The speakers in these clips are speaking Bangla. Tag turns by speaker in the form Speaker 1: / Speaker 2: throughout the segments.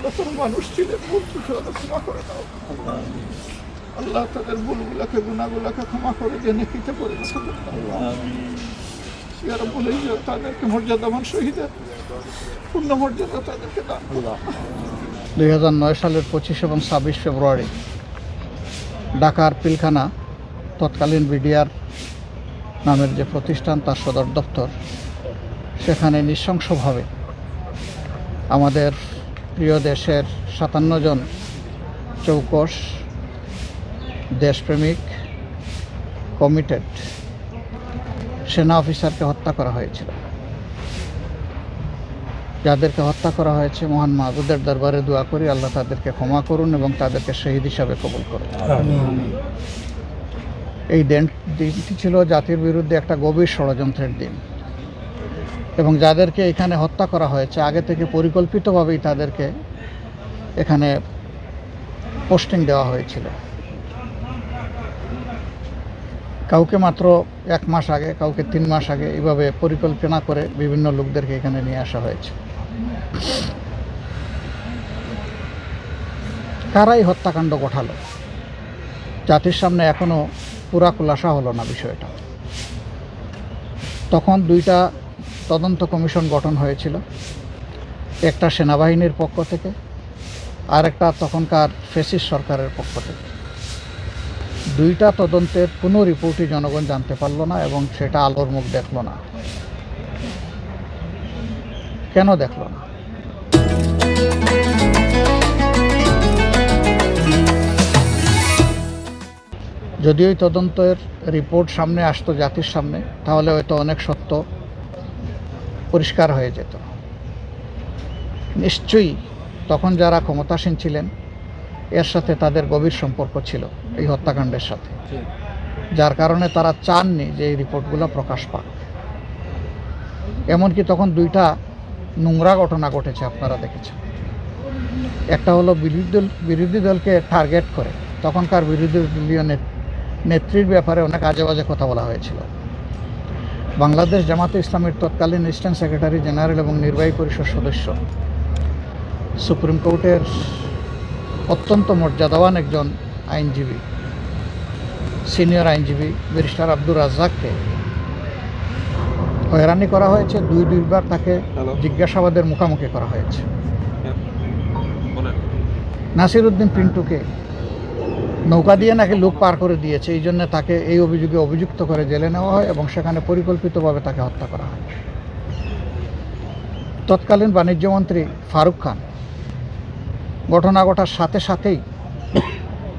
Speaker 1: সচরাচর মানুষ ছিলেন, ভুল ত্রুটি হলে ক্ষমা করে দাও। আল্লাহ তাদের ভুলগুলাকে গুনাহগুলাকে ক্ষমা করে দিয়ে নেকিতে পরিণত করে দাও। ইয়া রাব্বুল ইজ্জত তাদেরকে মর্যাদাবান শহীদের পূর্ণ মর্যাদা তাদেরকে দান করো।
Speaker 2: 2009 সালের 25 এবং 26 ফেব্রুয়ারি ঢাকার পিলখানা তৎকালীন বিডিআর নামের যে প্রতিষ্ঠান, তার সদর দপ্তর, সেখানে নৃশংসভাবে আমাদের প্রিয় দেশের 57 জন চৌকস দেশপ্রেমিক কমিটেড সেনা অফিসারকে হত্যা করা হয়েছিল। যাদেরকে হত্যা করা হয়েছে, মহান মাহবুদের দরবারে দোয়া করি আল্লাহ তাদেরকে ক্ষমা করুন এবং তাদেরকে শহীদ হিসাবে কবুল করুন। এই দিনটি ছিল জাতির বিরুদ্ধে একটা গভীর ষড়যন্ত্রের দিন, এবং যাদেরকে এখানে হত্যা করা হয়েছে আগে থেকে পরিকল্পিতভাবেই তাদেরকে এখানে পোস্টিং দেওয়া হয়েছিল। কাউকে মাত্র 1 মাস আগে, কাউকে 3 মাস আগে, এইভাবে পরিকল্পনা করে বিভিন্ন লোকদেরকে এখানে নিয়ে আসা হয়েছে। কারাই হত্যাকাণ্ড ঘটালো, জাতির সামনে এখনো পুরা খুলাসা হলো না বিষয়টা। তখন 2টা তদন্ত কমিশন গঠন হয়েছিল, একটা সেনাবাহিনীর পক্ষ থেকে আর একটা তখনকার ফ্যাসিস্ট সরকারের পক্ষ থেকে। 2টা তদন্তের কোনো রিপোর্টই জনগণ জানতে পারল না এবং সেটা আলোর মুখ দেখল না। কেন দেখল না? যদি ওই তদন্তের রিপোর্ট সামনে আসতো জাতির সামনে, তাহলে হয়তো অনেক সত্য পরিষ্কার হয়ে যেত। নিশ্চয়ই তখন যারা ক্ষমতাসীন ছিলেন এর সাথে তাদের গভীর সম্পর্ক ছিল এই হত্যাকাণ্ডের সাথে, যার কারণে তারা চাননি যে এই রিপোর্টগুলো প্রকাশ পাক। এমনকি তখন 2টা নোংরা ঘটনা ঘটেছে, আপনারা দেখেছেন। একটা হলো বিরোধী দলকে টার্গেট করে তখনকার বিরোধী দলীয় নেত্রীর ব্যাপারে অনেক আজে বাজে কথা বলা হয়েছিল। বাংলাদেশ জামাতে ইসলামের তৎকালীন অ্যাসিস্ট্যান্ট সেক্রেটারি জেনারেল এবং নির্বাহী পরিষদ সদস্য, সুপ্রিম কোর্টের অত্যন্ত মর্যাদাবান একজন আইনজীবী, সিনিয়র আইনজীবী ব্যারিস্টার আব্দুর রাজ্জাককে হয়রানি করা হয়েছে। 2বার তাকে জিজ্ঞাসাবাদের মুখোমুখি করা হয়েছে। নাসির উদ্দিন পিন্টুকে নৌকা দিয়ে নাকি লোক পার করে দিয়েছে, এই জন্য তাকে এই অভিযোগে অভিযুক্ত করে জেলে নেওয়া হয় এবং সেখানে পরিকল্পিতভাবে তাকে হত্যা করা হয়। তৎকালীন বাণিজ্যমন্ত্রী ফারুক খান ঘটনা ঘটার সাথে সাথেই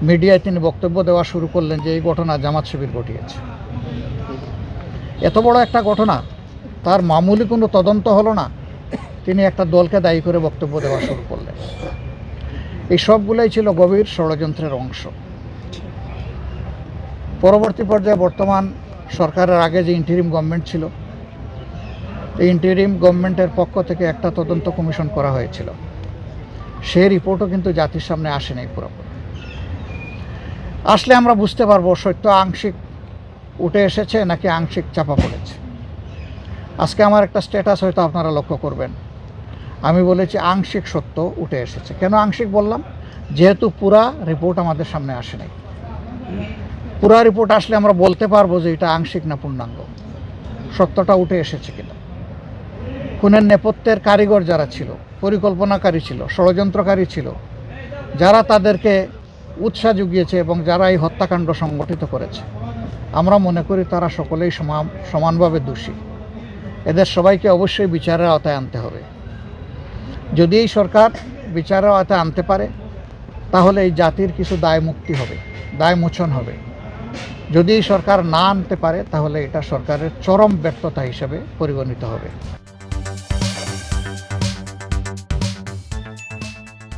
Speaker 2: মিডিয়ায় তিনি বক্তব্য দেওয়া শুরু করলেন যে এই ঘটনা জামাত শিবির ঘটিয়েছে। এত বড় একটা ঘটনা, তার মামুলি কোনো তদন্ত হলো না, তিনি একটা দলকে দায়ী করে বক্তব্য দেওয়া শুরু করলেন। এই সবগুলোই ছিল গভীর ষড়যন্ত্রের অংশ। পরবর্তী পর্যায়ে বর্তমান সরকারের আগে যে ইন্টারিম গভর্নমেন্ট ছিল, এই ইন্টারিম গভর্নমেন্টের পক্ষ থেকে একটা তদন্ত কমিশন করা হয়েছিল। সেই রিপোর্টও কিন্তু জাতির সামনে আসেনি পুরোপুরি। আসলে আমরা বুঝতে পারবো সত্য আংশিক উঠে এসেছে নাকি আংশিক চাপা পড়েছে। আজকে আমার একটা স্ট্যাটাস হয়তো আপনারা লক্ষ্য করবেন, আমি বলেছি আংশিক সত্য উঠে এসেছে। কেন আংশিক বললাম? যেহেতু পুরা রিপোর্ট আমাদের সামনে আসে নাই। পুরা রিপোর্ট আসলে আমরা বলতে পারবো যে এটা আংশিক না পূর্ণাঙ্গ, সত্যটা উঠে এসেছে কিনা। খুনের নেপথ্যের কারিগর যারা ছিল, পরিকল্পনাকারী ছিল, ষড়যন্ত্রকারী ছিল, যারা তাদেরকে উৎসাহ জুগিয়েছে এবং যারা এই হত্যাকাণ্ড সংগঠিত করেছে, আমরা মনে করি তারা সকলেই সমানভাবে দোষী। এদের সবাইকে অবশ্যই বিচারের আওতায় আনতে হবে। যদি এই সরকার বিচারের আওতায় আনতে পারে, তাহলে এই জাতির কিছু দায় মুক্তি হবে, দায় মোচন হবে। যদি এই সরকার না আনতে পারে, তাহলে এটা সরকারের চরম ব্যর্থতা হিসেবে পরিগণিত হবে।